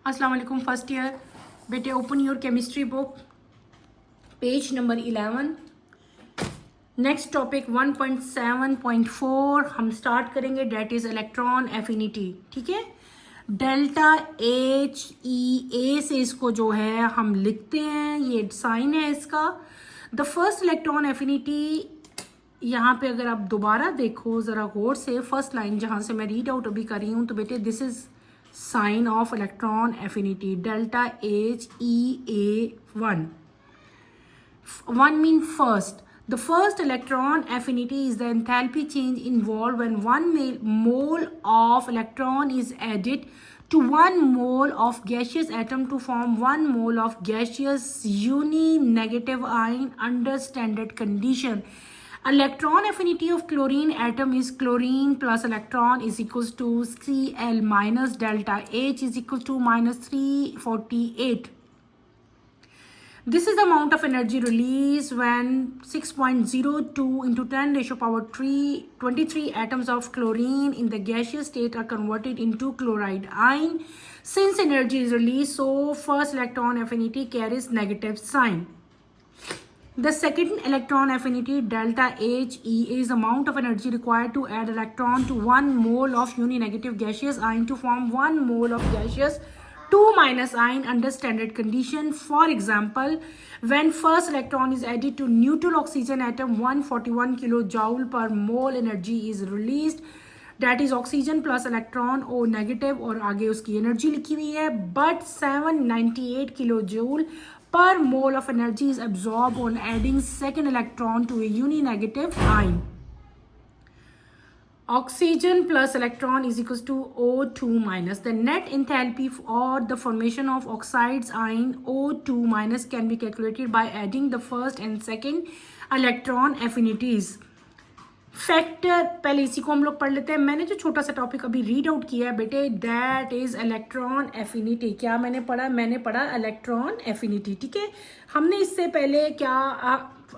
अस्सलाम वालेकुम first year बेटे, open your chemistry book, page number 11। Next topic 1.7.4 हम स्टार्ट करेंगे, डेट इज इलेक्ट्रॉन एफिनिटी। ठीक है, डेल्टा एच ई ए से इसको जो है हम लिखते हैं, ये साइन है इसका। द फर्स्ट इलेक्ट्रॉन एफिनिटी, यहाँ पे अगर आप दोबारा देखो ज़रा गौर से, फर्स्ट लाइन जहाँ से मैं रीड आउट अभी कर रही हूँ, तो बेटे this is sign of electron affinity delta H E A 1. 1 mean first. The first electron affinity is the enthalpy change involved when 1 mole of electron is added to 1 mole of gaseous atom to form 1 mole of gaseous uni-negative ion under standard condition. Electron affinity of chlorine atom is chlorine plus electron is equals to Cl minus delta H is equals to minus 348. This is the amount of energy released when 6.02 into 10 ratio power 23 atoms of chlorine in the gaseous state are converted into chloride ion. Since energy is released, so first electron affinity carries negative sign. The second electron affinity delta H E is amount of energy required to add electron to 1 mole of uni-negative gaseous ion to form 1 mole of gaseous 2 minus ion under standard condition. For example, when first electron is added to neutral oxygen atom, 141 kilojoule per mole energy is released. That is oxygen plus electron O negative, और आगे उसकी energy लिखी हुई है, but 798 kilojoule per mole of energy is absorbed on adding second electron to a uni-negative ion. Oxygen plus electron is equals to O2 minus. The net enthalpy or the formation of oxides ion O2 minus can be calculated by adding the first and second electron affinities. Factor, पहले इसी को हम लोग पढ़ लेते हैं। मैंने जो छोटा सा टॉपिक अभी रीड आउट किया है बेटे, दैट इज इलेक्ट्रॉन एफिनिटी। क्या मैंने पढ़ा इलेक्ट्रॉन एफिनिटी। ठीक है, हमने इससे पहले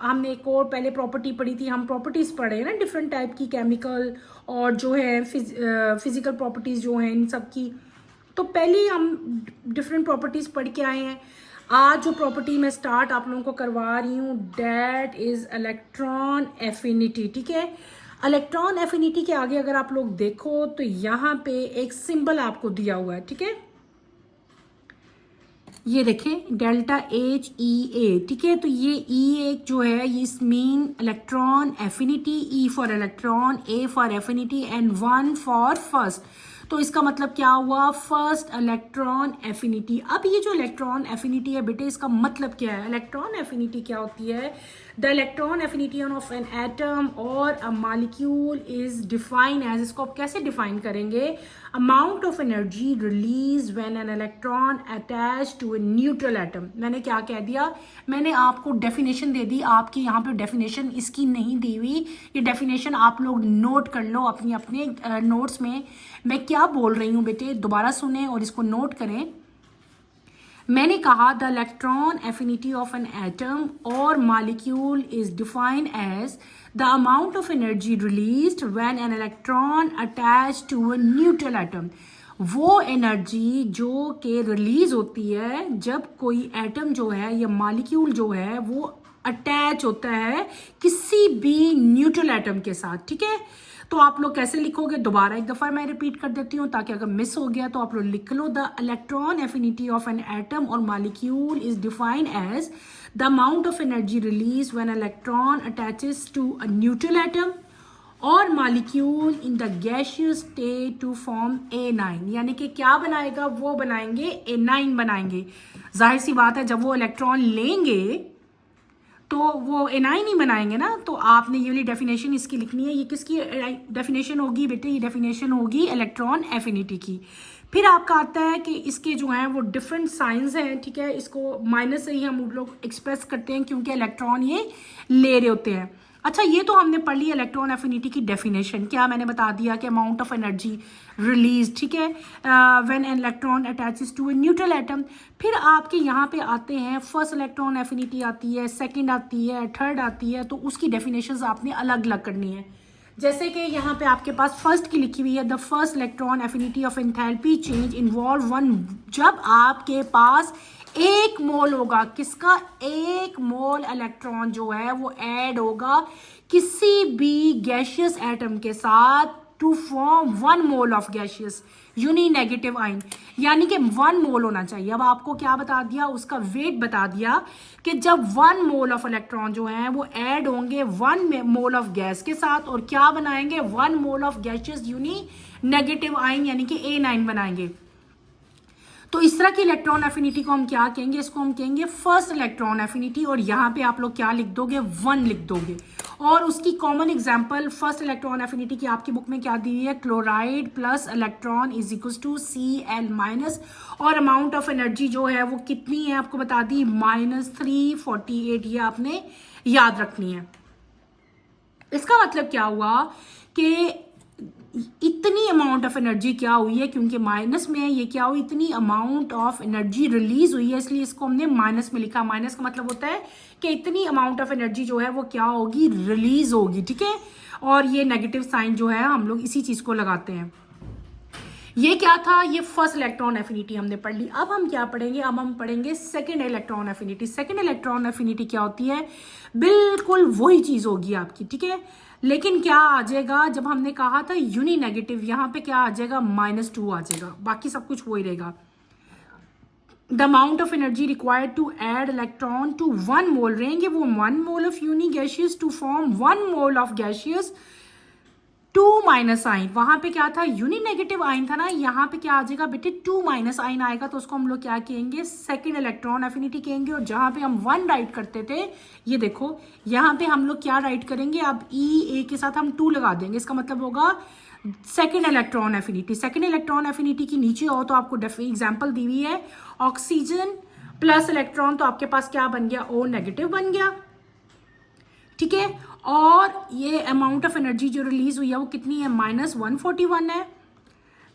हमने एक और पहले प्रॉपर्टी पढ़ी थी, हम प्रॉपर्टीज पढ़े हैं ना, डिफरेंट टाइप की, केमिकल और जो है फिजिकल प्रॉपर्टीज जो हैं इन सब की। तो पहले हम डिफरेंट प्रॉपर्टीज पढ़ के आए हैं। आज जो प्रॉपर्टी मैं स्टार्ट आप लोगों को करवा रही हूँ, डेट इज इलेक्ट्रॉन एफिनिटी। ठीक है, इलेक्ट्रॉन एफिनिटी के आगे अगर आप लोग देखो तो यहाँ पे एक सिंबल आपको दिया हुआ है। ठीक है, ये देखें, डेल्टा एच ई ए। ठीक है, तो ये ई एक जो है, ये mean electron affinity, E for electron, A for affinity and 1 for first. तो इसका मतलब क्या हुआ, फर्स्ट इलेक्ट्रॉन एफिनिटी। अब ये जो इलेक्ट्रॉन एफिनिटी है बेटे, इसका मतलब क्या है? इलेक्ट्रॉन एफिनिटी क्या होती है? The electron affinity of an atom or a molecule is define as, इसको आप कैसे डिफाइन करेंगे? Amount of energy release when an electron attach to a neutral atom. मैंने क्या कह दिया? मैंने आपको डेफिनेशन दे दी, आपकी यहाँ पे डेफिनेशन इसकी नहीं दी हुई। ये डेफिनेशन आप लोग नोट कर लो अपने नोट्स में। मैं क्या बोल रही हूँ बेटे, दोबारा सुने और इसको नोट करें। मैंने कहा the electron affinity of an atom or molecule is defined as the amount of energy released when an electron attach to a neutral atom. वो एनर्जी जो कि रिलीज होती है जब कोई एटम जो है या मॉलिक्यूल जो है वो अटैच होता है किसी भी न्यूट्रल एटम के साथ। ठीक है, तो आप लोग कैसे लिखोगे? दोबारा एक दफ़ा मैं रिपीट कर देती हूँ ताकि अगर मिस हो गया तो आप लोग लिख लो। The electron affinity of an atom or molecule is defined as the amount of energy release when electron attaches to a neutral atom or molecule in the gaseous state to form A9। यानी कि क्या बनाएगा? वो बनाएंगे A9 बनाएंगे। जाहिर सी बात है, जब वो इलेक्ट्रॉन लेंगे तो वो A9 ही बनाएंगे ना। तो आपने ये वाली डेफिनेशन इसकी लिखनी है। ये किसकी डेफिनेशन होगी बेटे? ये डेफिनेशन होगी इलेक्ट्रॉन एफिनिटी की। फिर आपका आता है कि इसके जो हैं वो डिफरेंट साइंस हैं। ठीक है, इसको माइनस से ही हम लोग एक्सप्रेस करते हैं क्योंकि इलेक्ट्रॉन ये ले रहे होते हैं। अच्छा, ये तो हमने पढ़ ली इलेक्ट्रॉन एफिनिटी की डेफिनेशन। क्या मैंने बता दिया कि अमाउंट ऑफ एनर्जी रिलीज। ठीक है, when an electron attaches to a neutral atom. फिर आपके यहाँ पे आते हैं फर्स्ट इलेक्ट्रॉन एफिनिटी आती है, सेकंड आती है, थर्ड आती है, तो उसकी डेफिनेशंस आपने अलग अलग करनी है। जैसे कि यहाँ पे आपके पास फर्स्ट की लिखी हुई है, the first electron affinity of enthalpy change involve one, जब आपके पास एक मोल होगा, किसका, एक मोल इलेक्ट्रॉन जो है वो ऐड होगा किसी भी गैशियस एटम के साथ to form one mole of gaseous uni negative ion, यानी कि वन मोल होना चाहिए। अब आपको क्या बता दिया, उसका वेट बता दिया कि जब वन मोल ऑफ इलेक्ट्रॉन जो है वो ऐड होंगे वन मोल ऑफ गैस के साथ और क्या बनाएंगे, one mole of gaseous uni negative ion यानी कि A9 बनाएंगे। तो इस तरह की इलेक्ट्रॉन एफिनिटी को हम क्या कहेंगे, इसको हम कहेंगे फर्स्ट इलेक्ट्रॉन एफिनिटी। और यहाँ पे आप लोग क्या लिख दोगे, 1 लिख दोगे। और उसकी common example first electron affinity की आपकी बुक में क्या दी हुई है, chloride plus electron is equal to Cl minus, और अमाउंट ऑफ एनर्जी जो है वो कितनी है आपको बता दी, -348। ये आपने याद रखनी है। इसका मतलब क्या हुआ कि इतनी अमाउंट ऑफ एनर्जी क्या हुई है, क्योंकि माइनस में है, ये क्या हुई, इतनी अमाउंट ऑफ एनर्जी रिलीज हुई है, इसलिए इसको हमने माइनस में लिखा। माइनस का मतलब होता है कि इतनी अमाउंट ऑफ एनर्जी जो है वो क्या होगी, रिलीज होगी, ठीक है। और ये नेगेटिव साइन जो है हम लोग इसी चीज को लगाते हैं। ये क्या था, ये फर्स्ट इलेक्ट्रॉन एफिनिटी हमने पढ़ ली। अब हम क्या पढ़ेंगे, अब हम पढ़ेंगे second electron affinity. Second electron affinity क्या होती है, बिल्कुल वही चीज होगी आपकी, ठीक है। लेकिन क्या आ जाएगा, जब हमने कहा था यूनी नेगेटिव, यहाँ पे क्या आ जाएगा, -2 आ जाएगा, बाकी सब कुछ वही रहेगा। The amount of energy required to add electron to 1 mole रहेंगे वो 1 mole of uni gaseous to form 1 mole of gaseous 2 minus ion. वहां पे क्या था, यूनी नेगेटिव आइन था ना, यहाँ पे क्या आ जाएगा बेटे, 2 माइनस आइन आएगा, तो उसको हम लोग क्या कहेंगे, सेकेंड इलेक्ट्रॉन एफिनिटी कहेंगे। और जहां पे हम 1 राइट करते थे, ये देखो यहाँ पे हम लोग क्या राइट करेंगे, अब E A के साथ हम 2 लगा देंगे, इसका मतलब होगा second electron affinity. Second electron affinity की नीचे हो तो आपको एग्जाम्पल दी हुई है, ऑक्सीजन प्लस इलेक्ट्रॉन, तो आपके पास क्या बन गया, O नेगेटिव बन गया, ठीक है। और ये अमाउंट ऑफ एनर्जी जो रिलीज हुई है वो कितनी है, -141 है।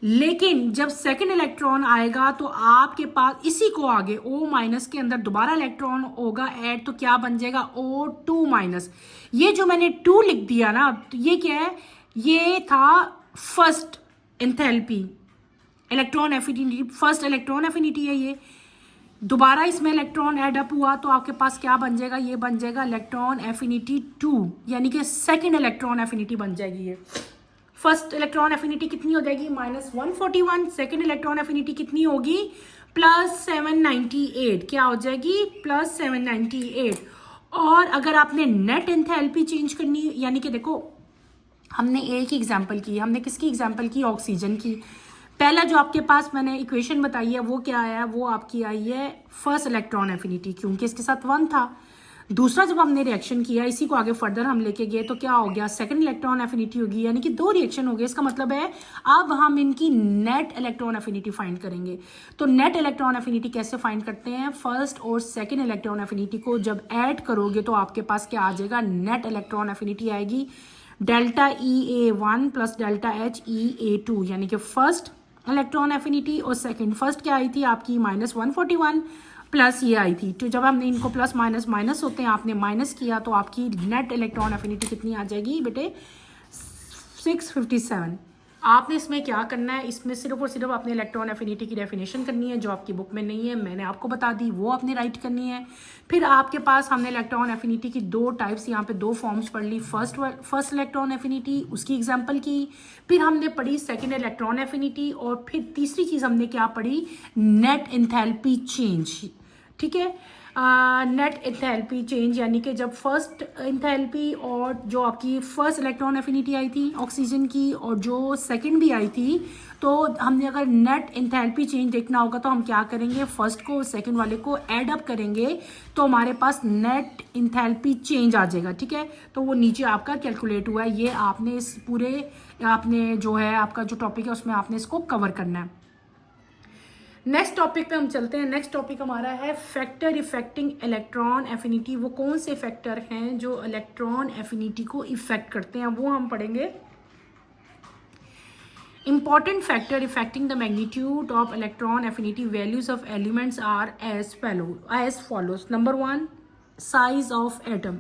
लेकिन जब सेकेंड इलेक्ट्रॉन आएगा तो आपके पास इसी को आगे O माइनस के अंदर दोबारा इलेक्ट्रॉन होगा ऐड, तो क्या बन जाएगा, O2 माइनस। ये जो मैंने 2 लिख दिया ना, तो ये क्या है, ये था first enthalpy electron affinity, first electron affinity है ये। दोबारा इसमें इलेक्ट्रॉन ऐड अप हुआ तो आपके पास क्या बन जाएगा, ये बन जाएगा इलेक्ट्रॉन एफिनिटी 2, यानी कि सेकेंड इलेक्ट्रॉन एफिनिटी बन जाएगी ये। फर्स्ट इलेक्ट्रॉन एफिनिटी कितनी हो जाएगी, -141। सेकेंड इलेक्ट्रॉन एफिनिटी कितनी होगी, +798। क्या हो जाएगी, +798। और अगर आपने नेट एंथैल्पी चेंज करनी, यानी कि देखो हमने एक ही एग्जाम्पल की, हमने किसकी एग्जाम्पल की, ऑक्सीजन की। पहला जो आपके पास मैंने इक्वेशन बताई है वो क्या है, वो आपकी आई है फर्स्ट इलेक्ट्रॉन एफिनिटी, क्योंकि इसके साथ 1 था। दूसरा जब हमने रिएक्शन किया, इसी को आगे फर्दर हम लेके गए, तो क्या हो गया, सेकंड इलेक्ट्रॉन एफिनिटी होगी, यानी कि 2 रिएक्शन हो गए। इसका मतलब है अब हम इनकी नेट इलेक्ट्रॉन एफिनिटी फाइंड करेंगे। तो नेट इलेक्ट्रॉन एफिनिटी कैसे फाइंड करते हैं, फर्स्ट और सेकंड इलेक्ट्रॉन एफिनिटी को जब ऐड करोगे तो आपके पास क्या आ जाएगा, नेट इलेक्ट्रॉन एफिनिटी आएगी delta EA1 plus delta HEA2, यानी कि फर्स्ट इलेक्ट्रॉन एफिनिटी और सेकंड। फर्स्ट क्या आई थी आपकी, -141 प्लस ये आई थी। तो जब हमने इनको प्लस माइनस माइनस होते हैं, आपने माइनस किया, तो आपकी नेट इलेक्ट्रॉन एफिनिटी कितनी आ जाएगी बेटे, 657। आपने इसमें क्या करना है, इसमें सिर्फ और सिर्फ अपने इलेक्ट्रॉन एफिनिटी की डेफिनेशन करनी है, जो आपकी बुक में नहीं है, मैंने आपको बता दी, वो आपने राइट करनी है। फिर आपके पास हमने इलेक्ट्रॉन एफिनिटी की 2 टाइप्स, यहाँ पे 2 फॉर्म्स पढ़ ली, फर्स्ट इलेक्ट्रॉन एफिनिटी, उसकी एग्जांपल की। फिर हमने पढ़ी सेकेंड इलेक्ट्रॉन एफिनिटी, और फिर तीसरी चीज़ हमने क्या पढ़ी, नेट एंथैल्पी चेंज, ठीक है। नेट एंथैल्पी चेंज, यानी कि जब फर्स्ट एंथैल्पी और जो आपकी फर्स्ट इलेक्ट्रॉन एफिनिटी आई थी ऑक्सीजन की, और जो सेकंड भी आई थी, तो हमने अगर नेट एंथैल्पी चेंज देखना होगा तो हम क्या करेंगे, फर्स्ट को सेकंड वाले को ऐड अप करेंगे, तो हमारे पास नेट एंथैल्पी चेंज आ जाएगा, ठीक है। तो वो नीचे आपका कैलकुलेट हुआ है। ये आपने इस पूरे, आपने जो है आपका जो टॉपिक है उसमें आपने इसको कवर करना है। नेक्स्ट टॉपिक पे हम चलते हैं। नेक्स्ट टॉपिक हमारा है फैक्टर इफेक्टिंग इलेक्ट्रॉन एफिनिटी। वो कौन से फैक्टर हैं जो इलेक्ट्रॉन एफिनिटी को इफेक्ट करते हैं, वो हम पढ़ेंगे। Important factor affecting the magnitude of electron affinity values of elements are as follows. Number 1, size of atom.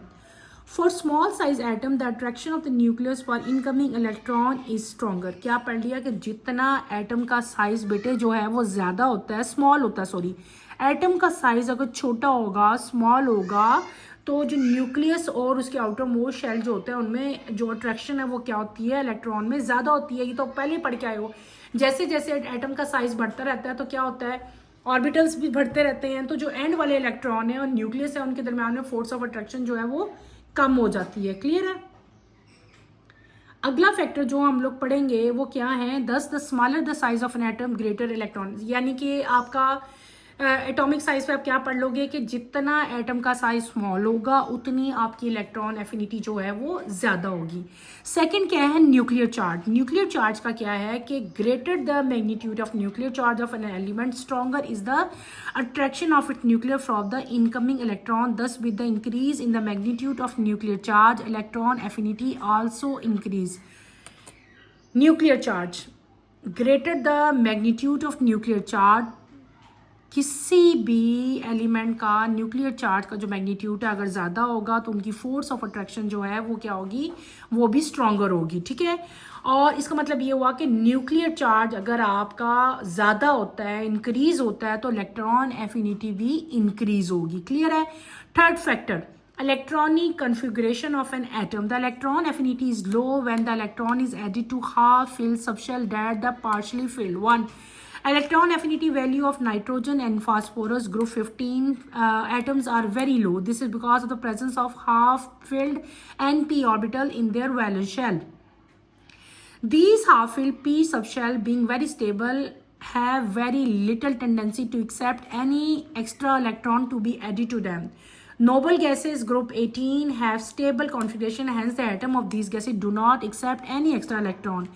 For small size atom the attraction of the nucleus for incoming electron is stronger. क्या पढ़ लिया कि जितना atom का size बेटे जो है वो ज़्यादा होता है, स्मॉल होता है, सॉरी, एटम का साइज अगर छोटा होगा, स्मॉल होगा, तो जो न्यूक्लियस और उसके आउटर मोस्ट शेल जो होते हैं उनमें जो अट्रैक्शन है वो क्या होती है, इलेक्ट्रॉन में ज़्यादा होती है। ये तो पहले पढ़ के आए हो। जैसे जैसे एटम का साइज बढ़ता रहता है तो क्या होता है, ऑर्बिटल्स भी बढ़ते रहते हैं, तो जो एंड वाले इलेक्ट्रॉन है और न्यूक्लियस है उनके दरमियान में फोर्स ऑफ अट्रैक्शन जो है वो कम हो जाती है। क्लियर है। अगला फैक्टर जो हम लोग पढ़ेंगे वो क्या है, दस the smaller the size of an atom greater electron, यानी कि आपका एटॉमिक साइज पे आप क्या पढ़ लोगे कि जितना एटम का साइज स्मॉल होगा उतनी आपकी इलेक्ट्रॉन एफिनिटी जो है वो ज़्यादा होगी। सेकंड क्या है, न्यूक्लियर चार्ज। न्यूक्लियर चार्ज का क्या है कि greater the magnitude of nuclear charge of an element stronger is the attraction of it nuclear from the incoming electron, thus with the increase in the magnitude of nuclear charge electron affinity also increase. Nuclear charge, greater the magnitude of nuclear charge, किसी भी element का nuclear charge का जो magnitude है अगर ज़्यादा होगा तो उनकी फोर्स ऑफ अट्रैक्शन जो है वो क्या होगी, वो भी स्ट्रॉन्गर होगी। ठीक है। और इसका मतलब ये हुआ कि न्यूक्लियर चार्ज अगर आपका ज़्यादा होता है, इंक्रीज होता है, तो इलेक्ट्रॉन एफिनिटी भी इंक्रीज होगी। क्लियर है। Third factor, electronic configuration of an atom. The electron affinity is low when the electron is added to half filled subshell that the partially filled one. Electron affinity value of nitrogen and phosphorus group 15 atoms are very low. This is because of the presence of half filled np orbital in their valence shell. These half filled p subshell being very stable have very little tendency to accept any extra electron to be added to them. Noble gases group 18 have stable configuration, hence the atom of these gases do not accept any extra electron.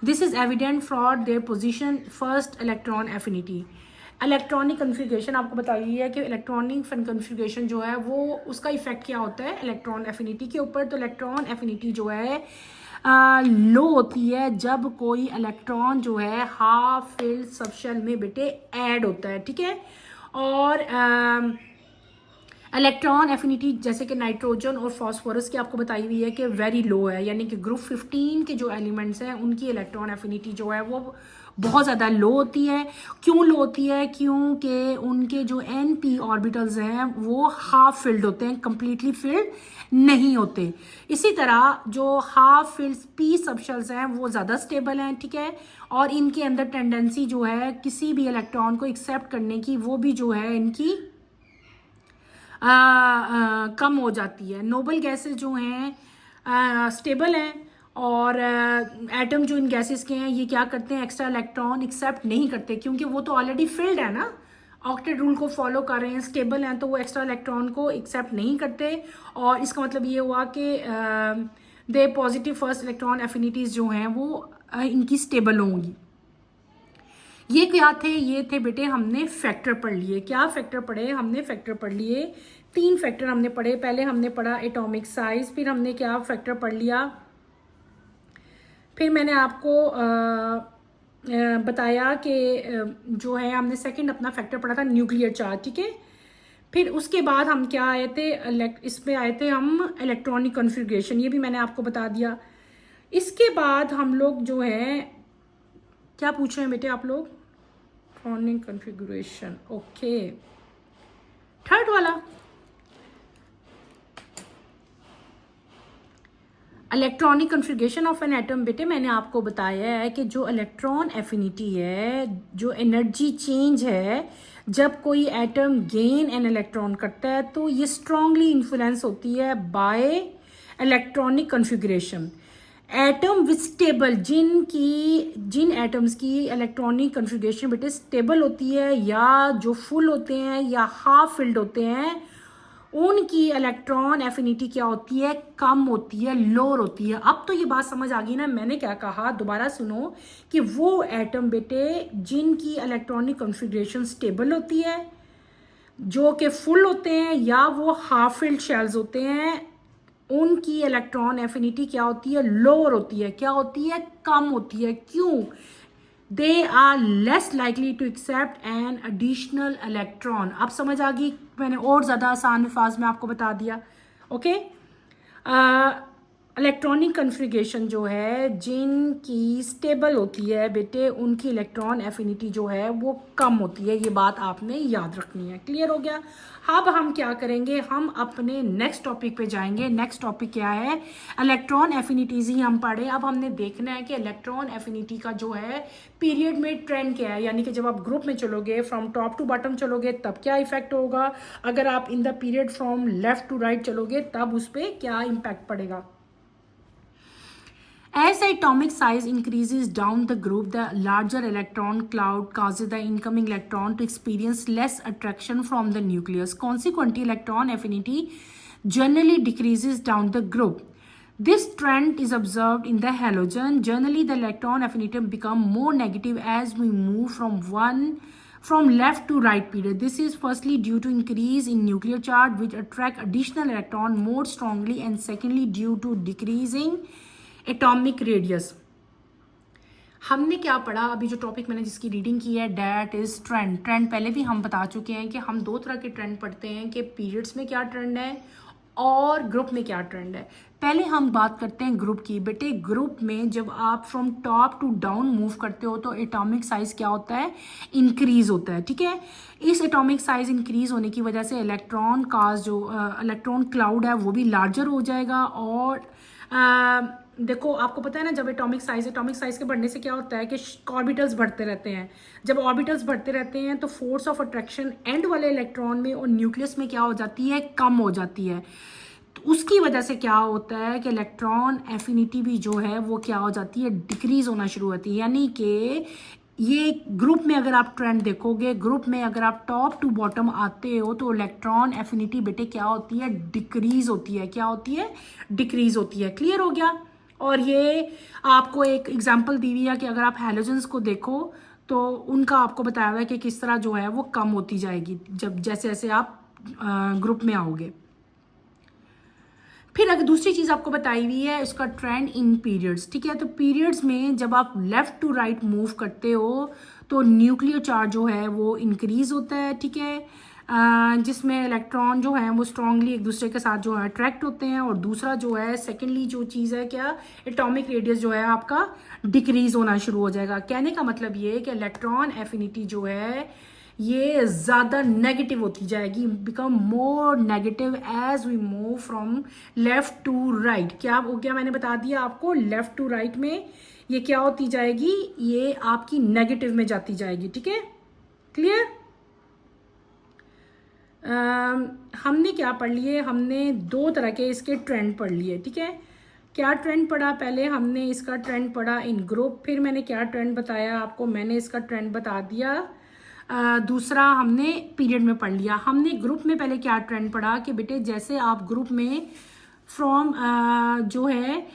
This is evident from their position first electron affinity. Electronic configuration आपको बताइए है कि electronic configuration जो है वो उसका effect क्या होता है इलेक्ट्रॉन एफिनिटी के ऊपर। तो इलेक्ट्रॉन एफिनिटी जो है लो होती है जब कोई इलेक्ट्रॉन जो है हाफ फिल्ड सबशेल में बेटे ऐड होता है। ठीक है। और इलेक्ट्रॉन एफिनिटी जैसे कि नाइट्रोजन और फॉस्फोरस की आपको बताई हुई है कि वेरी लो है, यानी कि ग्रुप 15 के जो एलिमेंट्स हैं उनकी इलेक्ट्रॉन एफिनिटी जो है वो बहुत ज़्यादा लो होती है। क्यों लो होती है? क्योंकि उनके जो np ऑर्बिटल्स हैं वो हाफ फिल्ड होते हैं, कंप्लीटली फिल्ड नहीं होते। इसी तरह जो हाफ फिल्ड p सबशेल्स हैं वो ज़्यादा स्टेबल हैं। ठीक है। और इनके अंदर टेंडेंसी जो है किसी भी इलेक्ट्रॉन को एक्सेप्ट करने की वो भी जो है इनकी कम हो जाती है। नोबल गैसेस जो हैं स्टेबल हैं और एटम जो इन गैसेस के हैं ये क्या करते हैं, एक्स्ट्रा इलेक्ट्रॉन एक्सेप्ट नहीं करते क्योंकि वो तो ऑलरेडी फिल्ड है ना, ऑक्टेट रूल को फॉलो कर रहे हैं, स्टेबल हैं, तो वो एक्स्ट्रा इलेक्ट्रॉन को एक्सेप्ट नहीं करते। और इसका मतलब ये हुआ कि दे पॉजिटिव फर्स्ट इलेक्ट्रॉन एफिनिटीज़ जो हैं वो इनकी स्टेबल होंगी। ये क्या थे? ये थे बेटे हमने फैक्टर पढ़ लिए। क्या फैक्टर पढ़े? हमने फैक्टर पढ़ लिए, 3 फैक्टर हमने पढ़े। पहले हमने पढ़ा एटॉमिक साइज, फिर हमने क्या फैक्टर पढ़ लिया, फिर मैंने आपको बताया कि जो है हमने सेकंड अपना फैक्टर पढ़ा था न्यूक्लियर चार्ज। ठीक है। फिर उसके बाद हम क्या आए थे, इसमें आए थे हम इलेक्ट्रॉनिक कॉन्फ़िगरेशन, ये भी मैंने आपको बता दिया। इसके बाद हम लोग जो है क्या पूछ रहे हैं बेटे आप लोग, इलेक्ट्रॉनिक कॉन्फ़िगरेशन। ओके, थर्ड वाला electronic configuration of an atom. बेटे मैंने आपको बताया है कि जो इलेक्ट्रॉन एफिनिटी है, जो एनर्जी चेंज है जब कोई एटम गेन एन इलेक्ट्रॉन करता है तो ये स्ट्रांगली इन्फ्लुएंस होती है by electronic configuration. Atom with stable, जिन एटम्स की इलेक्ट्रॉनिक कॉन्फ़िगरेशन बेटे स्टेबल होती है या जो फुल होते हैं या हाफ फिल्ड होते हैं, उनकी इलेक्ट्रॉन एफिनिटी क्या होती है, कम होती है, लोअर होती है। अब तो ये बात समझ आ गई ना मैंने क्या कहा, दोबारा सुनो कि वो एटम बेटे जिनकी इलेक्ट्रॉनिक कॉन्फ़िगरेशन स्टेबल होती है, जो कि फुल होते हैं या वो हाफ फिल्ड शेल्स होते हैं, उनकी इलेक्ट्रॉन एफिनिटी क्या होती है, लोअर होती है। क्या होती है? कम होती है। क्यों? They are less likely to accept an additional electron. अब समझ आ गई, मैंने और ज़्यादा आसान अल्फाज में आपको बता दिया। ओके, इलेक्ट्रॉनिक कन्फिग्रेशन जो है जिनकी स्टेबल होती है बेटे, उनकी इलेक्ट्रॉन एफिनिटी जो है वो कम होती है। ये बात आपने याद रखनी है। क्लियर हो गया। अब हम क्या करेंगे, हम अपने नेक्स्ट टॉपिक पे जाएंगे। नेक्स्ट टॉपिक क्या है, इलेक्ट्रॉन एफिनिटीज ही हम पढ़े। अब हमने देखना है कि इलेक्ट्रॉन एफिनिटी का जो है पीरियड में ट्रेंड क्या है, यानी कि जब आप ग्रुप में चलोगे, फ्रॉम टॉप टू बॉटम चलोगे, तब क्या इफेक्ट होगा। अगर आप in the period from left to right चलोगे, तब उस पर क्या इम्पैक्ट पड़ेगा। As the atomic size increases down the group, the larger electron cloud causes the incoming electron to experience less attraction from the nucleus. Consequently, electron affinity generally decreases down the group. This trend is observed in the halogen. Generally, the electron affinity become more negative as we move from left to right period. This is firstly due to increase in nuclear charge, which attract additional electron more strongly, and secondly due to decreasing atomic radius. हमने क्या पढ़ा अभी, जो topic मैंने जिसकी reading की है, that is trend. Trend पहले भी हम बता चुके हैं कि हम दो तरह के ट्रेंड पढ़ते हैं, कि पीरियड्स में क्या ट्रेंड है और ग्रुप में क्या ट्रेंड है। पहले हम बात करते हैं ग्रुप की। बेटे ग्रुप में जब आप from top to down move करते हो तो एटॉमिक साइज क्या होता है, इंक्रीज होता है। ठीक है, इस एटॉमिक साइज इंक्रीज होने की वजह से इलेक्ट्रॉन का जो इलेक्ट्रॉन क्लाउड है वो भी लार्जर हो जाएगा। और देखो आपको पता है ना, जब एटॉमिक साइज के बढ़ने से क्या होता है कि ऑर्बिटल्स बढ़ते रहते हैं। जब ऑर्बिटल्स बढ़ते रहते हैं तो फोर्स ऑफ अट्रैक्शन एंड वाले इलेक्ट्रॉन में और न्यूक्लियस में क्या हो जाती है, कम हो जाती है। तो उसकी वजह से क्या होता है कि इलेक्ट्रॉन एफिनिटी भी जो है वो क्या हो जाती है, डिक्रीज होना शुरू होती है। यानी कि ये ग्रुप में अगर आप ट्रेंड देखोगे, ग्रुप में अगर आप टॉप टू बॉटम आते हो तो इलेक्ट्रॉन एफिनिटी बेटे क्या होती है, डिक्रीज होती है। क्या होती है, डिक्रीज होती है। क्लियर हो गया। और ये आपको एक एग्जांपल दी हुई है कि अगर आप हैलोजेंस को देखो तो उनका आपको बताया हुआ है कि किस तरह जो है वो कम होती जाएगी जब जैसे जैसे आप ग्रुप में आओगे। फिर अगर दूसरी चीज़ आपको बताई हुई है उसका ट्रेंड इन पीरियड्स। ठीक है, तो पीरियड्स में जब आप लेफ्ट टू राइट मूव करते हो तो न्यूक्लियर चार्ज जो है वो इंक्रीज होता है। ठीक है, जिसमें इलेक्ट्रॉन जो है वो स्ट्रांगली एक दूसरे के साथ जो है अट्रैक्ट होते हैं। और दूसरा जो है सेकेंडली जो चीज़ है क्या, एटॉमिक रेडियस जो है आपका डिक्रीज होना शुरू हो जाएगा। कहने का मतलब ये है कि इलेक्ट्रॉन एफिनिटी जो है ये ज़्यादा नेगेटिव होती जाएगी, become more negative as we move from left to right. क्या हो गया, मैंने बता दिया आपको, लेफ्ट टू राइट में ये क्या होती जाएगी, ये आपकी नेगेटिव में जाती जाएगी। ठीक है, क्लियर। हमने क्या पढ़ लिए, हमने दो तरह के इसके ट्रेंड पढ़ लिए। ठीक है, क्या ट्रेंड पढ़ा, पहले हमने इसका ट्रेंड पढ़ा इन ग्रुप। फिर मैंने क्या ट्रेंड बताया आपको, मैंने इसका ट्रेंड बता दिया। दूसरा हमने पीरियड में पढ़ लिया। हमने ग्रुप में पहले क्या ट्रेंड पढ़ा कि बेटे जैसे आप ग्रुप में फ्रॉम जो है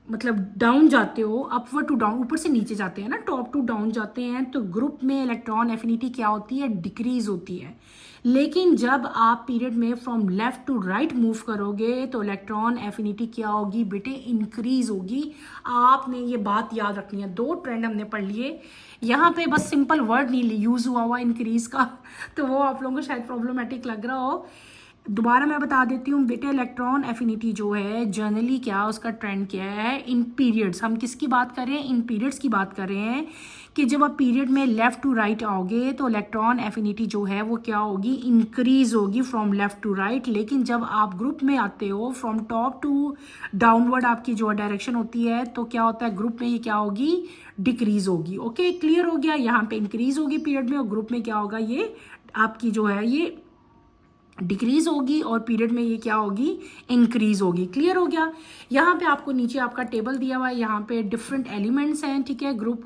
मतलब डाउन जाते हो, अपवर्ड टू डाउन, ऊपर से नीचे जाते हैं ना, टॉप टू डाउन जाते हैं, तो ग्रुप में इलेक्ट्रॉन एफिनिटी क्या होती है, डिक्रीज होती है। लेकिन जब आप पीरियड में from left to right move करोगे तो इलेक्ट्रॉन एफिनिटी क्या होगी बेटे, इंक्रीज होगी। आपने ये बात याद रखनी है। दो ट्रेंड हमने पढ़ लिए, यहाँ पे बस सिंपल वर्ड नहीं यूज हुआ इंक्रीज का, तो वो आप लोगों को शायद प्रॉब्लमेटिक लग रहा हो। दोबारा मैं बता देती हूँ बेटे, इलेक्ट्रॉन एफिनिटी जो है जनरली क्या उसका ट्रेंड क्या है, इन पीरियड्स। हम किसकी बात कर रहे हैं, इन पीरियड्स की बात कर रहे हैं कि जब आप पीरियड में लेफ्ट टू राइट आओगे तो इलेक्ट्रॉन एफिनिटी जो है वो क्या होगी, इंक्रीज होगी फ्रॉम लेफ्ट टू राइट। लेकिन जब आप ग्रुप में आते हो फ्रॉम टॉप टू डाउनवर्ड आपकी जो डायरेक्शन होती है तो क्या होता है, ग्रुप में ये क्या होगी, डिक्रीज होगी। ओके, क्लियर हो गया। यहाँ पे इंक्रीज होगी पीरियड में और ग्रुप में क्या होगा, ये आपकी जो है ये डिक्रीज होगी और पीरियड में ये क्या होगी, इंक्रीज होगी। क्लियर हो गया। यहाँ पे आपको नीचे आपका टेबल दिया हुआ है, यहाँ पे डिफरेंट एलिमेंट्स हैं। ठीक है, ग्रुप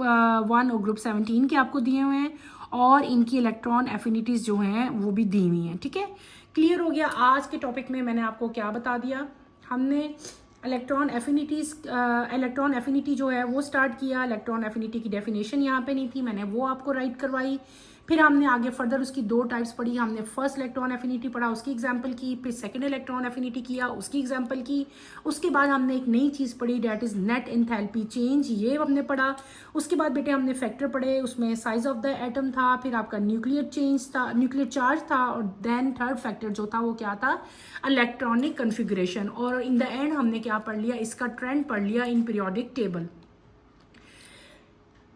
1 और ग्रुप 17 के आपको दिए हुए हैं और इनकी इलेक्ट्रॉन एफिनिटीज जो हैं वो भी दी हुई हैं। ठीक है, क्लियर हो गया। आज के टॉपिक में मैंने आपको क्या बता दिया, हमने इलेक्ट्रॉन एफिनिटी जो है वो स्टार्ट किया। इलेक्ट्रॉन एफिनिटी की डेफिनेशन यहाँ पे नहीं थी, मैंने वो आपको राइट करवाई। फिर हमने आगे फर्दर उसकी दो टाइप्स पढ़ी, हमने फर्स्ट इलेक्ट्रॉन एफिनिटी पढ़ा, उसकी एग्जांपल की, फिर सेकंड इलेक्ट्रॉन एफिनिटी किया, उसकी एग्जांपल की। उसके बाद हमने एक नई चीज़ पढ़ी, that is net enthalpy change, ये हमने पढ़ा। उसके बाद बेटे हमने फैक्टर पढ़े, उसमें साइज ऑफ द एटम था, फिर आपका न्यूक्लियर चेंज था, न्यूक्लियर चार्ज था, और देन थर्ड फैक्टर जो था वो क्या था, इलेक्ट्रॉनिक कन्फिगरेशन। और इन द एंड हमने क्या पढ़ लिया, इसका ट्रेंड पढ़ लिया इन पीरियोडिक टेबल।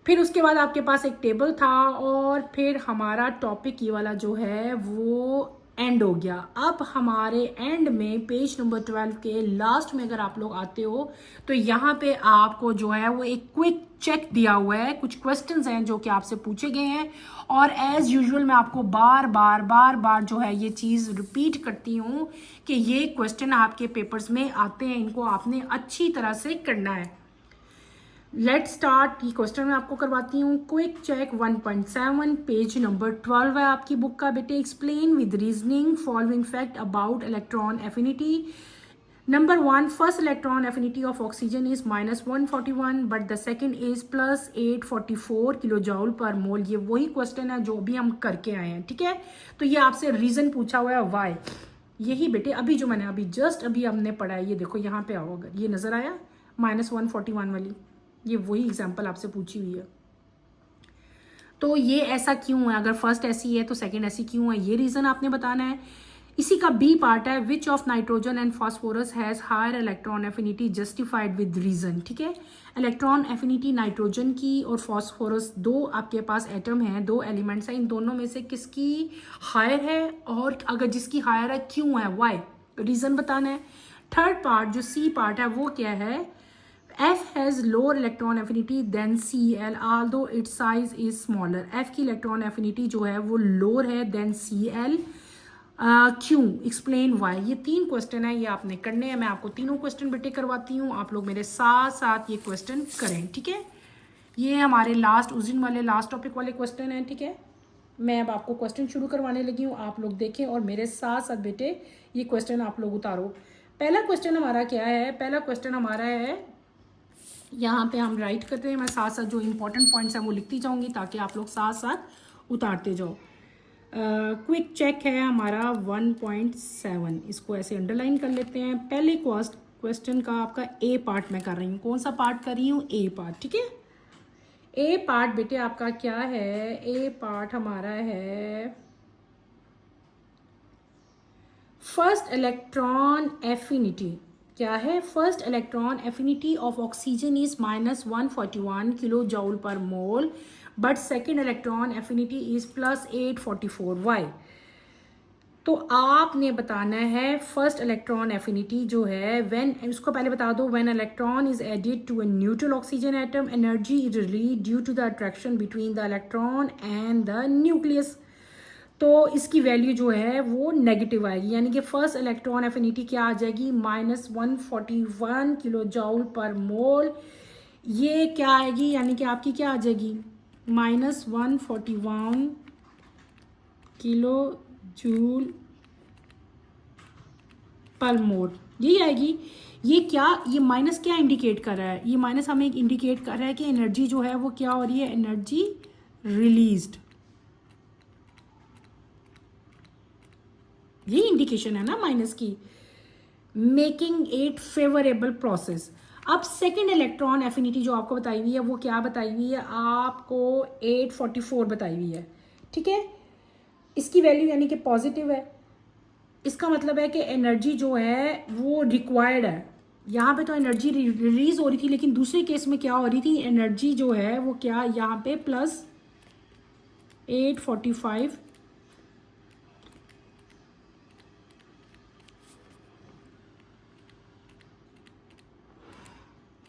फिर उसके बाद आपके पास एक टेबल था, और फिर हमारा टॉपिक ये वाला जो है वो एंड हो गया। अब हमारे एंड में पेज नंबर 12 के लास्ट में अगर आप लोग आते हो तो यहाँ पे आपको जो है वो एक क्विक चेक दिया हुआ है, कुछ क्वेश्चंस हैं जो कि आपसे पूछे गए हैं। और एज यूजुअल मैं आपको बार बार जो है ये चीज़ रिपीट करती हूँ कि ये क्वेश्चन आपके पेपर्स में आते हैं, इनको आपने अच्छी तरह से करना है। Let start. ये क्वेश्चन मैं आपको करवाती हूँ। क्विक चेक 1.7 पेज नंबर 12 है आपकी बुक का बेटे। Explain with reasoning following fact about electron affinity. Number 1, first electron affinity of oxygen is -141 but the second is +844 kilo joule per mole. ये वही क्वेश्चन है जो भी हम करके आए हैं, ठीक है। तो ये आपसे रीजन पूछा हुआ है वाई। यही बेटे अभी जो मैंने अभी जस्ट अभी हमने पढ़ा है, ये देखो यहाँ पे आओ, अगर ये नजर आया -141 वाली, ये वही एग्जाम्पल आपसे पूछी हुई है। तो ये ऐसा क्यों है, अगर फर्स्ट ऐसी है तो सेकंड ऐसी क्यों है, ये रीजन आपने बताना है। इसी का बी पार्ट है, which of nitrogen and phosphorus has higher electron affinity justified with reason, ठीक है। इलेक्ट्रॉन एफिनिटी नाइट्रोजन की और फास्फोरस, दो आपके पास एटम हैं, दो एलिमेंट्स हैं, इन दोनों में से किसकी हायर है, और अगर जिसकी हायर है क्यों है, वाई, रीजन बताना है। थर्ड पार्ट जो सी पार्ट है वो क्या है, F has lower electron affinity than Cl although its size is smaller। F की इलेक्ट्रॉन एफिनिटी जो है वो लोअर है देन Cl। क्यों, एक्सप्लेन वाई। ये 3 क्वेश्चन है, ये आपने करने हैं। मैं आपको तीनों क्वेश्चन बेटे करवाती हूँ, आप लोग मेरे साथ साथ ये क्वेश्चन करें, ठीक है। ये हमारे लास्ट उस दिन वाले लास्ट टॉपिक वाले क्वेश्चन हैं, ठीक है। मैं अब आपको क्वेश्चन शुरू करवाने लगी हूँ, आप लोग देखें और मेरे साथ साथ बेटे ये क्वेश्चन आप लोग उतारो। पहला क्वेश्चन हमारा क्या है, पहला क्वेश्चन हमारा है, यहाँ पे हम राइट करते हैं, मैं साथ साथ जो इंपॉर्टेंट पॉइंट्स हैं वो लिखती जाऊंगी ताकि आप लोग साथ साथ उतारते जाओ। क्विक चेक है हमारा 1.7, इसको ऐसे अंडरलाइन कर लेते हैं। पहले क्वेश्चन का आपका ए पार्ट मैं कर रही हूँ, कौन सा पार्ट कर रही हूँ, ए पार्ट, ठीक है। ए पार्ट बेटे आपका क्या है, ए पार्ट हमारा है फर्स्ट इलेक्ट्रॉन एफिनिटी। क्या है, first electron affinity of oxygen is -141 kilo joule per mole but second electron affinity is +844 वाई। तो आपने बताना है फर्स्ट इलेक्ट्रॉन एफिनिटी जो है, व्हेन, इसको पहले बता दो, when electron is added to a neutral oxygen atom energy is release due to the attraction between the electron and the nucleus. तो इसकी वैल्यू जो है वो नेगेटिव आएगी, यानी कि फर्स्ट इलेक्ट्रॉन एफिनिटी क्या आ जाएगी, -141 किलो जूल पर मोल। ये क्या आएगी, यानी कि आपकी क्या आ जाएगी, -141 किलो जूल पर मोल, यही आएगी। ये क्या, ये माइनस क्या इंडिकेट कर रहा है, ये माइनस हमें इंडिकेट कर रहा है कि एनर्जी जो है वो क्या हो रही है, एनर्जी रिलीज्ड, ये इंडिकेशन है ना माइनस की, मेकिंग इट फेवरेबल प्रोसेस। अब सेकेंड इलेक्ट्रॉन एफिनिटी जो आपको बताई हुई है वो क्या बताई हुई है, आपको 844 बताई हुई है, ठीक है। इसकी वैल्यू यानी कि पॉजिटिव है, इसका मतलब है कि एनर्जी जो है वो रिक्वायर्ड है। यहाँ पे तो एनर्जी रिलीज हो रही थी, लेकिन दूसरे केस में क्या हो रही थी, एनर्जी जो है वो क्या, यहाँ पे +845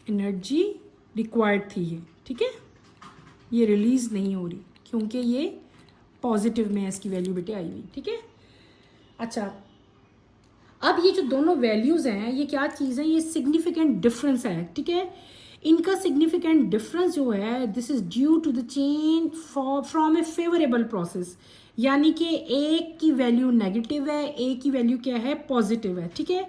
एनर्जी रिक्वायर्ड थी ये, ठीक है। ये रिलीज नहीं हो रही क्योंकि ये पॉजिटिव में है, इसकी वैल्यू बेटे आई हुई, ठीक है। अच्छा, अब ये जो दोनों वैल्यूज हैं ये क्या चीज़ है, ये सिग्निफिकेंट डिफरेंस है, ठीक है। इनका सिग्निफिकेंट डिफरेंस जो है, this is due to the change from a favourable process, यानी कि एक की वैल्यू नेगेटिव है, एक की वैल्यू क्या है, पॉजिटिव है, ठीक है।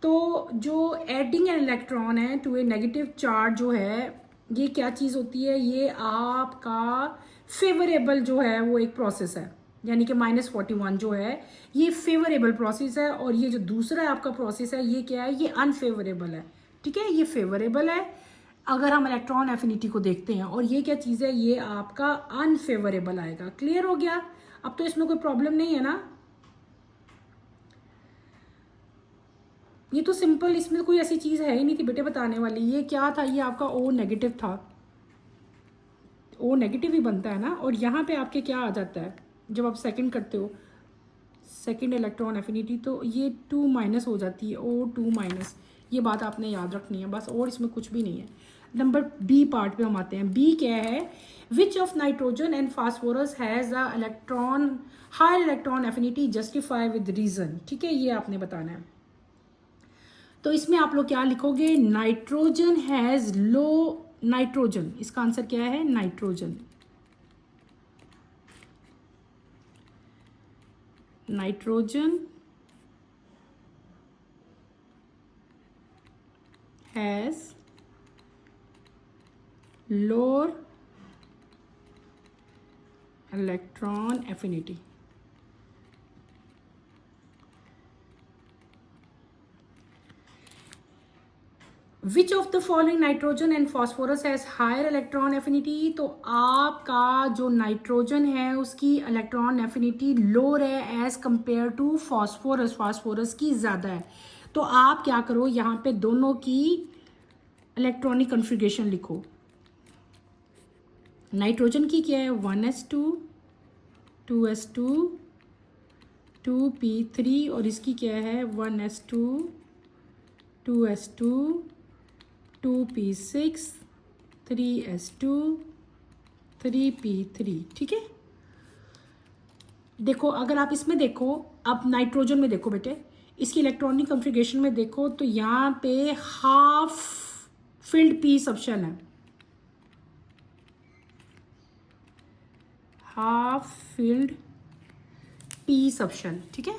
तो जो एडिंग एन इलेक्ट्रॉन है टू ए नेगेटिव चार्ज जो है, ये क्या चीज़ होती है, ये आपका फेवरेबल जो है वो एक प्रोसेस है, यानी कि -41 जो है ये फेवरेबल प्रोसेस है, और ये जो दूसरा आपका प्रोसेस है ये क्या है, ये अनफेवरेबल है। ठीक है, ये फेवरेबल है अगर हम इलेक्ट्रॉन एफिनिटी को देखते हैं, और ये क्या चीज़ है, ये आपका अनफेवरेबल आएगा। क्लियर हो गया? अब तो इसमें कोई प्रॉब्लम नहीं है ना, ये तो सिंपल, इसमें कोई ऐसी चीज़ है ही नहीं थी बेटे बताने वाली। ये क्या था, ये आपका ओ नेगेटिव था, ओ नेगेटिव ही बनता है ना, और यहाँ पे आपके क्या आ जाता है जब आप सेकंड करते हो, सेकंड इलेक्ट्रॉन एफिनिटी, तो ये 2- हो जाती है, O2-। ये बात आपने याद रखनी है बस, और इसमें कुछ भी नहीं है। नंबर बी पार्ट पे हम आते हैं। बी क्या है, which of nitrogen and phosphorus has a electron higher electron affinity, justify with reason. ठीक है, ये आपने बताना है। तो इसमें आप लोग क्या लिखोगे, नाइट्रोजन हैज़ लो, नाइट्रोजन, इसका आंसर क्या है, nitrogen, nitrogen has lower electron affinity. Which of the following nitrogen and phosphorus has higher electron affinity? तो आपका जो नाइट्रोजन है उसकी इलेक्ट्रॉन एफिनिटी लोअर है as compare to phosphorus, phosphorus की ज़्यादा है। तो आप क्या करो, यहाँ पे दोनों की इलेक्ट्रॉनिक कन्फिगरेशन लिखो। नाइट्रोजन की क्या है, 1s2 2s2 2p3, और इसकी क्या है, 1s2 2s2 2p6 3s2 3p3। ठीक है, देखो अगर आप इसमें देखो, अब नाइट्रोजन में देखो बेटे, इसकी इलेक्ट्रॉनिक कॉन्फ़िगरेशन में देखो तो यहाँ पे हाफ फिल्ड पी सबशेल है, हाफ फिल्ड पी सबशेल। ठीक है,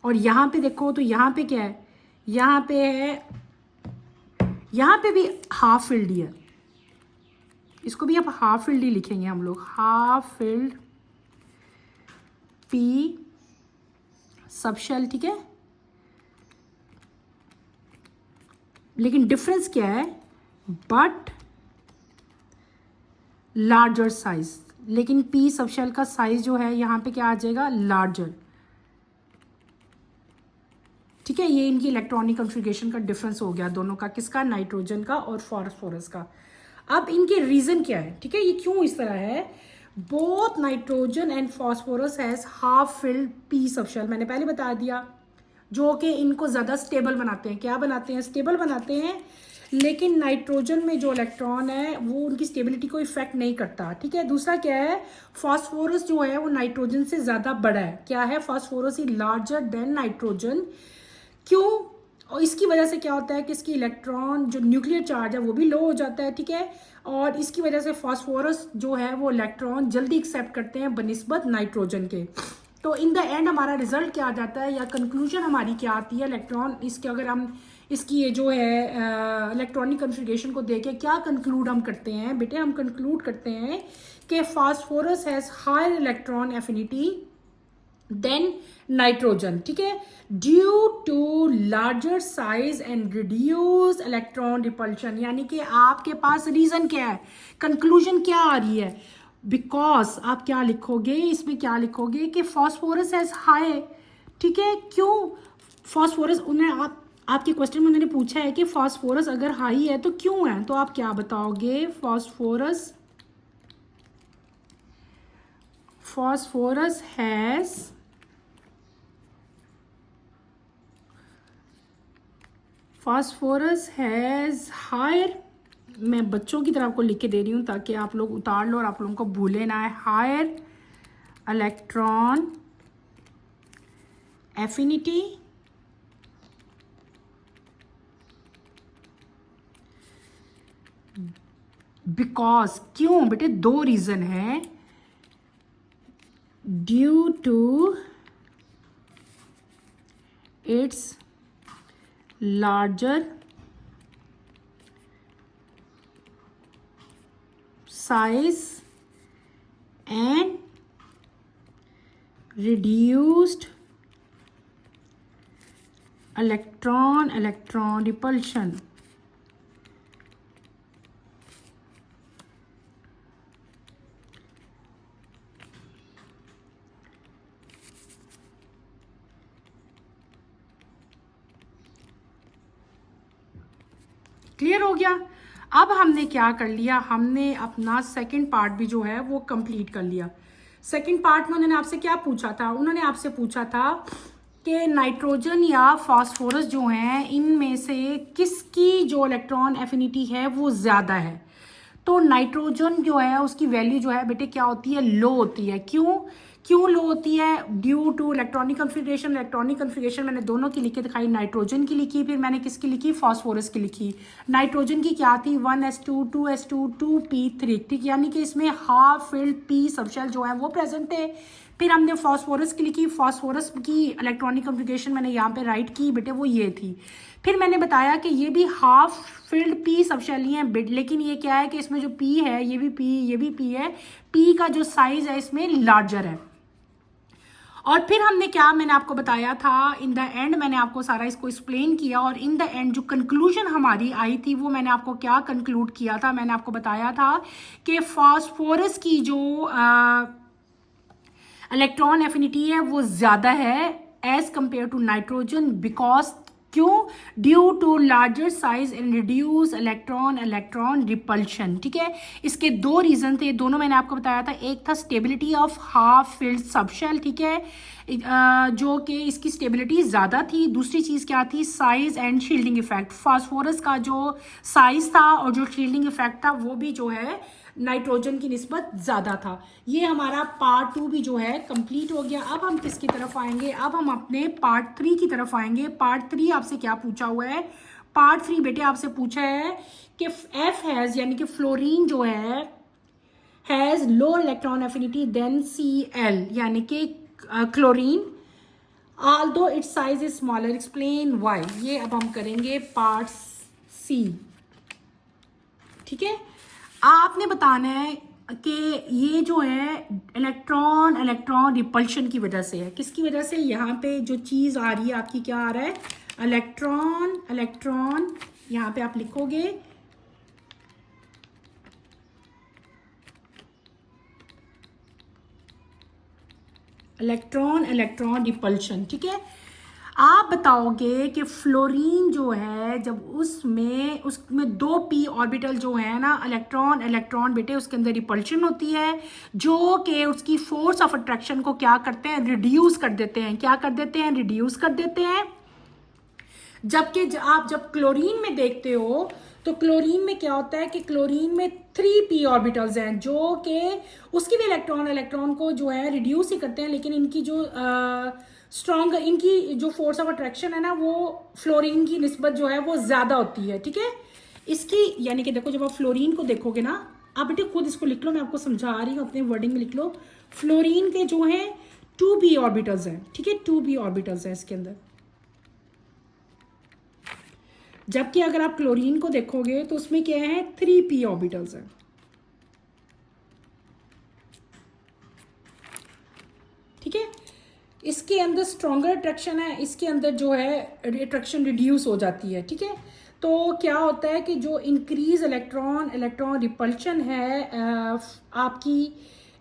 और यहाँ पे देखो तो यहाँ पे क्या है, यहाँ पे है, यहाँ पे भी हाफ फिल्ड ही है, इसको भी अब हाफ फिल्ड ही लिखेंगे हम लोग, हाफ फिल्ड पी सबशेल। ठीक है, लेकिन डिफरेंस क्या है, बट लार्जर साइज, लेकिन पी सबशेल का साइज जो है यहाँ पे क्या आ जाएगा, लार्जर। ठीक है, ये इनकी इलेक्ट्रॉनिक कॉन्फ़िगरेशन का डिफरेंस हो गया दोनों का, किसका, नाइट्रोजन का और फॉस्फोरस का। अब इनके रीजन क्या है, ठीक है, ये क्यों इस तरह है, both nitrogen and phosphorus has half filled P subshell, मैंने पहले बता दिया, जो कि इनको ज़्यादा स्टेबल बनाते हैं। क्या बनाते हैं, स्टेबल बनाते हैं, लेकिन नाइट्रोजन में जो इलेक्ट्रॉन है वो उनकी स्टेबिलिटी को इफेक्ट नहीं करता। ठीक है, दूसरा क्या है, फॉस्फोरस जो है वो नाइट्रोजन से ज़्यादा बड़ा है। क्या है, phosphorus is larger than nitrogen. क्यों, और इसकी वजह से क्या होता है कि इसकी इलेक्ट्रॉन जो न्यूक्लियर चार्ज है वो भी लो हो जाता है। ठीक है, और इसकी वजह से फॉस्फोरस जो है वो इलेक्ट्रॉन जल्दी एक्सेप्ट करते हैं बनिस्बत नाइट्रोजन के। तो इन द एंड हमारा रिजल्ट क्या आ जाता है, या कंक्लूजन हमारी क्या आती है, इलेक्ट्रॉन इसके, अगर हम इसकी ये जो है इलेक्ट्रॉनिक कन्फिगरेशन को देख के क्या कंक्लूड हम करते हैं बेटे, हम कंक्लूड करते हैं कि phosphorus has higher electron affinity than nitrogen. ठीक है, due to larger size and reduce electron repulsion, यानी कि आपके पास रीजन क्या है, कंक्लूजन क्या आ रही है, बिकॉज आप क्या लिखोगे, इसमें क्या लिखोगे कि फॉस्फोरस हैज हाई। ठीक है, क्यों फॉस्फोरस, उन्हें आपके क्वेश्चन में उन्होंने पूछा है कि फॉस्फोरस अगर हाई है तो क्यों है, तो आप क्या बताओगे, फॉस्फोरस हैज हायर, मैं बच्चों की तरह आपको लिख के दे रही हूँ ताकि आप लोग उतार लो और आप लोगों को भूले ना है, हायर इलेक्ट्रॉन एफिनिटी बिकॉज, क्यों बेटे, दो रीजन है, due to its larger size and reduced electron repulsion. Clear हो गया। अब हमने क्या कर लिया, हमने अपना सेकंड पार्ट भी जो है वो कंप्लीट कर लिया। सेकंड पार्ट में उन्होंने आपसे क्या पूछा था, उन्होंने आपसे पूछा था कि नाइट्रोजन या फास्फोरस जो हैं इनमें से किसकी जो इलेक्ट्रॉन एफिनिटी है वो ज़्यादा है। तो नाइट्रोजन जो है उसकी वैल्यू जो है बेटे क्या होती है, लो होती है। क्यों लो होती है? ड्यू टू इलेक्ट्रॉनिक कन्फिग्रेशन मैंने दोनों की लिख के दिखाई, नाइट्रोजन की लिखी, फिर मैंने किसकी लिखी, फास्फोरस की लिखी। नाइट्रोजन की क्या थी, 1s2 2s2 2p3, ठीक, यानी कि इसमें हाफ फिल्ड p सबशेल जो है वो प्रेजेंट है। फिर हमने फास्फोरस की लिखी, फास्फोरस की इलेक्ट्रॉनिक कन्फिग्रेशन मैंने यहाँ पे राइट की बेटे, वो ये थी। फिर मैंने बताया कि ये भी हाफ फिल्ड p सबशेली है, लेकिन ये क्या है कि इसमें जो p है ये भी p है, p का जो साइज है इसमें लार्जर है। और फिर हमने क्या, मैंने आपको बताया था इन द एंड, मैंने आपको सारा इसको एक्सप्लेन किया, और इन द एंड जो कंक्लूजन हमारी आई थी वो मैंने आपको क्या कंक्लूड किया था, मैंने आपको बताया था कि फास्फोरस की जो इलेक्ट्रॉन एफिनिटी है वो ज़्यादा है as compare to nitrogen, because क्यों, due to larger size and reduce electron repulsion. ठीक है, इसके दो रीजन थे, दोनों मैंने आपको बताया था। एक था stability of half filled subshell, ठीक है, जो कि इसकी स्टेबिलिटी ज़्यादा थी। दूसरी चीज़ क्या थी, size and shielding effect. Phosphorus का जो साइज था और जो शील्डिंग इफेक्ट था वो भी जो है नाइट्रोजन की निस्बत ज़्यादा था। ये हमारा पार्ट 2 भी जो है कंप्लीट हो गया। अब हम किसकी तरफ आएंगे, अब हम अपने पार्ट 3 की तरफ आएंगे। पार्ट 3 आपसे क्या पूछा हुआ है, पार्ट 3 बेटे आपसे पूछा है कि एफ हैज़, यानी कि फ्लोरीन जो है has low electron affinity than Cl, यानी कि chlorine, although its size is smaller, explain why। ये अब हम करेंगे पार्ट सी। ठीक है, आपने बताना है कि ये जो है इलेक्ट्रॉन रिपल्शन की वजह से है। किसकी वजह से, यहाँ पे जो चीज़ आ रही है आपकी, क्या आ रहा है, इलेक्ट्रॉन, यहाँ पे आप लिखोगे इलेक्ट्रॉन रिपल्शन। ठीक है, आप बताओगे कि फ्लोरीन जो है जब उसमें 2p ऑर्बिटल जो है ना, इलेक्ट्रॉन बेटे उसके अंदर रिपल्शन होती है, जो कि उसकी फोर्स ऑफ अट्रैक्शन को क्या करते हैं, रिड्यूस कर देते हैं। क्या कर देते हैं, रिड्यूस कर देते हैं। जबकि आप जब क्लोरीन में देखते हो तो क्लोरीन में क्या होता है कि क्लोरीन में 3p ऑर्बिटल्स हैं, जो कि उसकी भी इलेक्ट्रॉन को जो है रिड्यूस ही करते हैं, लेकिन इनकी जो स्ट्रॉन्ग, इनकी जो फोर्स ऑफ अट्रैक्शन है ना, वो फ्लोरीन की निस्बत जो है वो ज़्यादा होती है। ठीक है, इसकी यानी कि देखो, जब आप फ्लोरीन को देखोगे ना, आप बेटे खुद इसको लिख लो, मैं आपको समझा रही हूँ, अपने वर्डिंग में लिख लो। फ्लोरीन के जो हैं 2p ऑर्बिटल्स हैं, ठीक है, 2p ऑर्बिटल्स हैं इसके अंदर। जबकि अगर आप क्लोरीन को देखोगे तो उसमें क्या है, 3p ऑर्बिटल्स हैं। ठीक है, इसके अंदर स्ट्रॉन्गर अट्रैक्शन है, इसके अंदर जो है अट्रैक्शन रिड्यूस हो जाती है। ठीक है, तो क्या होता है कि जो इंक्रीज इलेक्ट्रॉन रिपल्शन है आपकी,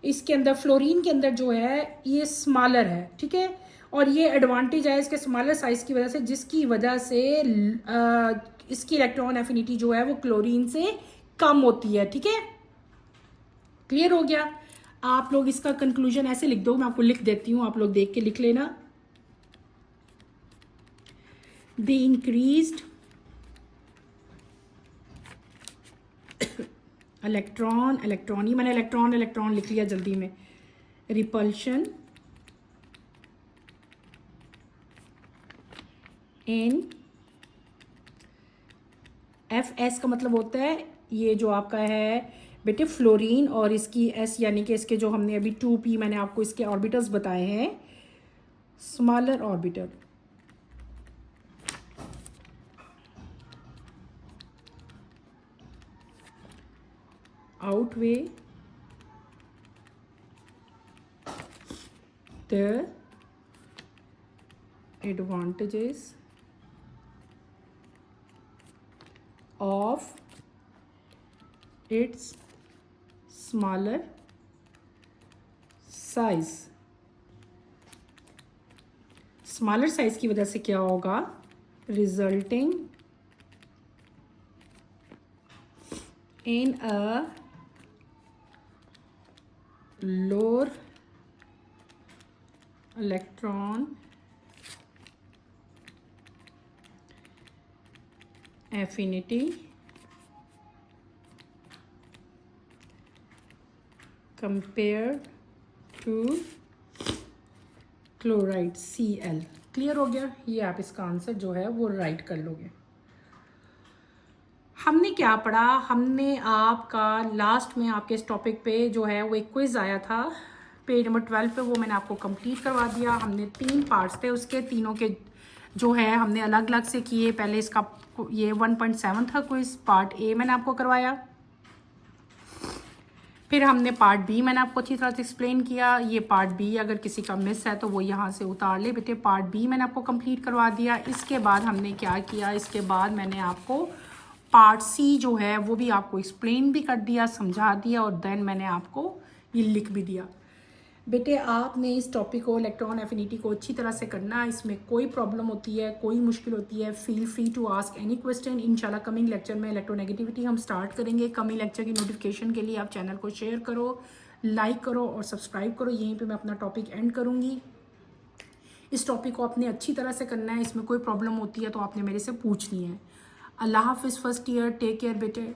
इसके अंदर फ्लोरीन के अंदर जो है ये स्मॉलर है। ठीक है, और ये एडवांटेज है इसके स्मॉलर साइज की वजह से, जिसकी वजह से इसकी इलेक्ट्रॉन एफिनिटी जो है वो क्लोरीन से कम होती है। ठीक है, क्लियर हो गया। आप लोग इसका कंक्लूजन ऐसे लिख दो, मैं आपको लिख देती हूँ, आप लोग देख के लिख लेना। द इंक्रीज्ड इलेक्ट्रॉन ही मैंने इलेक्ट्रॉन लिख लिया जल्दी में, रिपल्शन इन एस का मतलब होता है ये जो आपका है बेटे फ्लोरीन, और इसकी एस यानी कि इसके जो हमने अभी 2p मैंने आपको इसके ऑर्बिटल्स बताए हैं, smaller orbital. outweigh the advantages of its smaller size. Smaller size की वजह से क्या होगा, resulting in a lower electron affinity compared to chloride Cl। Clear हो गया, ये आप इसका आंसर जो है वो राइट कर लोगे। हमने क्या पढ़ा, हमने आपका लास्ट में आपके इस टॉपिक पे जो है वो एक क्विज आया था पेज नंबर 12 पे, वो मैंने आपको कंप्लीट करवा दिया। हमने 3 पार्ट्स थे उसके, तीनों के जो है हमने अलग अलग से किए। पहले इसका ये 1.7 था क्विज, पार्ट ए मैंने आपको करवाया, फिर हमने पार्ट बी मैंने आपको अच्छी तरह से एक्सप्लेन किया। ये पार्ट बी अगर किसी का मिस है तो वो यहाँ से उतार ले बेटे, पार्ट बी मैंने आपको कंप्लीट करवा दिया। इसके बाद हमने क्या किया, इसके बाद मैंने आपको पार्ट सी जो है वो भी आपको एक्सप्लेन भी कर दिया, समझा दिया, और देन मैंने आपको ये लिख भी दिया। बेटे आपने इस टॉपिक को, इलेक्ट्रॉन एफिनिटी को अच्छी तरह से करना। इसमें कोई प्रॉब्लम होती है, कोई मुश्किल होती है, feel free to ask any question. इंशाल्लाह कमिंग लेक्चर में इलेक्ट्रोनेगेटिविटी हम स्टार्ट करेंगे। कमिंग लेक्चर की नोटिफिकेशन के लिए आप चैनल को शेयर करो, लाइक करो और सब्सक्राइब करो। यहीं पे मैं अपना टॉपिक एंड करूँगी। इस टॉपिक को आपने अच्छी तरह से करना है, इसमें कोई प्रॉब्लम होती है तो आपने मेरे से पूछनी है। अल्लाह हाफिज़ फर्स्ट ईयर, टेक केयर बेटे।